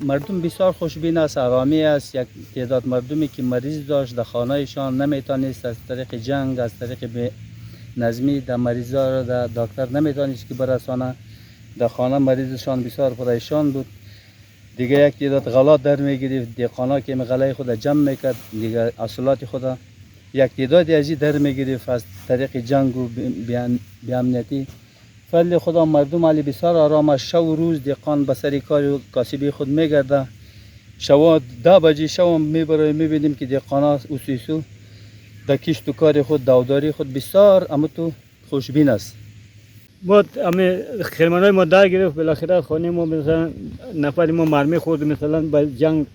مردم بسیار خوشبین است، آرامی است. یک تعداد مردمی که مریض داشت در خانهشان نمیتونست از طریق جنگ، از طریق نظمی در مریضا را در دکتر نمیتونست که برسانه. در خانه مریضشان بسیار پریشان بود. دیگه یک تعداد غلات در میگرفت، دیقانا که غلای خود جمع میکرد، دیگه اصلات خود یک تعداد ازی در میگرفت از طریق جنگ و بیامنیتی. فضل خدا مردم علی بسیار آرام است. شب و روز دیقان به سر کار و کاسبی خود میگرده. شب 10 بجه شب میبینیم که دیقانا اوسیسو در کشت و کار خود، داوداری خود بسیار امتو خوشبین است. ما خیلمانای ما در گرفت، بالاخره خانه ما مثلا نفر ما مرمی خورد، مثلا با جنگ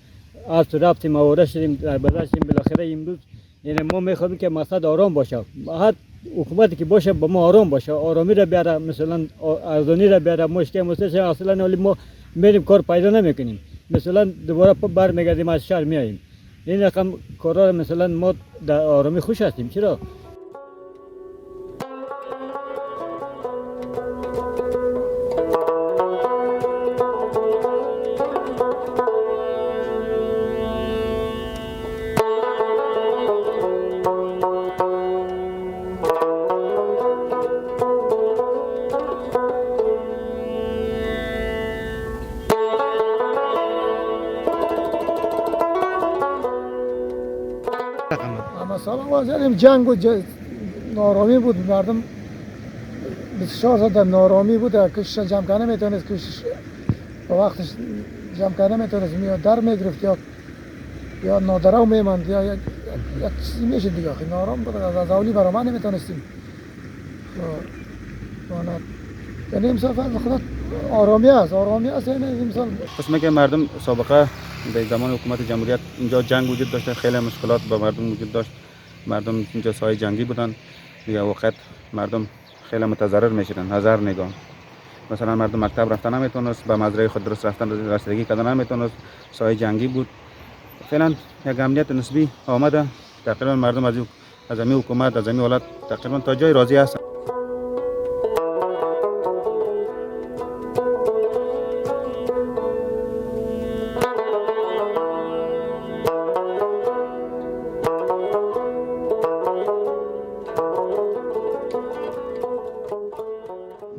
عرض رفتیم آواره شدیم در بدشتیم. بالاخره امروز یعنی ما میخوایم که مقصد آرام باشه، هر حکومتی که باشه با ما آرام باشه، آرامی را بیاره، مثلا ارزانی را بیاره. مشکل اصلا ولی ما میریم کار پیدا نمیکنیم، مثلا دوباره برمیگردیم از شهر میاییم. این رقم کارا مثلا ما در آرامی خوش هستیم. چرا؟ اما سال آغاز جنگ و نارامی بود، مردم 24 ساعت در نارامی بود. کشش جمع کنه میتونست، کشش با وقتش جمع کنه میتونست، میاد در میگرفت یا نادرو میماند یا یک چیزی میشه دیگه. آخی نارام بود، از اولی برای من نمیتونستیم. یعنی امسال فرض خدا آرامی است یعنی امسال. پس میگه مردم سابقه به زمان حکومت جمهوریت اینجا جنگ وجود داشت، خیلی مشکلات با مردم وجود داشت. مردم اینجا سایه جنگی بودن دیگه. وقت مردم خیلی متضرر میشدن، هزار نگاه. مثلا مردم مکتب رفتن نمیتونست، به مزرعه خود درست رفتن رسیدگی کردن نمیتونست، سایه جنگی بود. فعلا یک امنیت نسبی آمده. تقریبا مردم از این حکومت، از این ولایت تقریبا تا جای راضی هستند.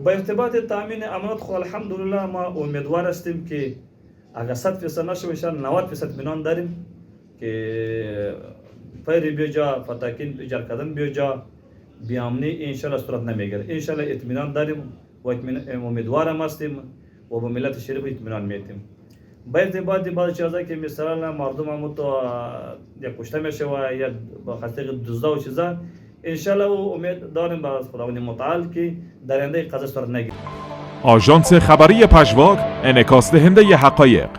با ارتباط تامین امنیت خود الحمدلله ما امیدوار هستیم که اگر 100% نشه 90% اطمینان داریم که فیر بیجا فتاکین ایجاد کردن بیجا بیامنی انشالله صورت نمیگیره. انشالله اطمینان داریم و امیدوارم هستیم و به ملت شریف اطمینان میتیم. با ارتباط بعض چیزا که مثلا مردم هم تو یا کشته میشه و یا با خاطر دزدا و چیزا، انشالله و امید داریم با خداوند متعال که در آینده قضا صورت نگیره. آژانس خبری پژواک، انعکاس دهنده حقایق.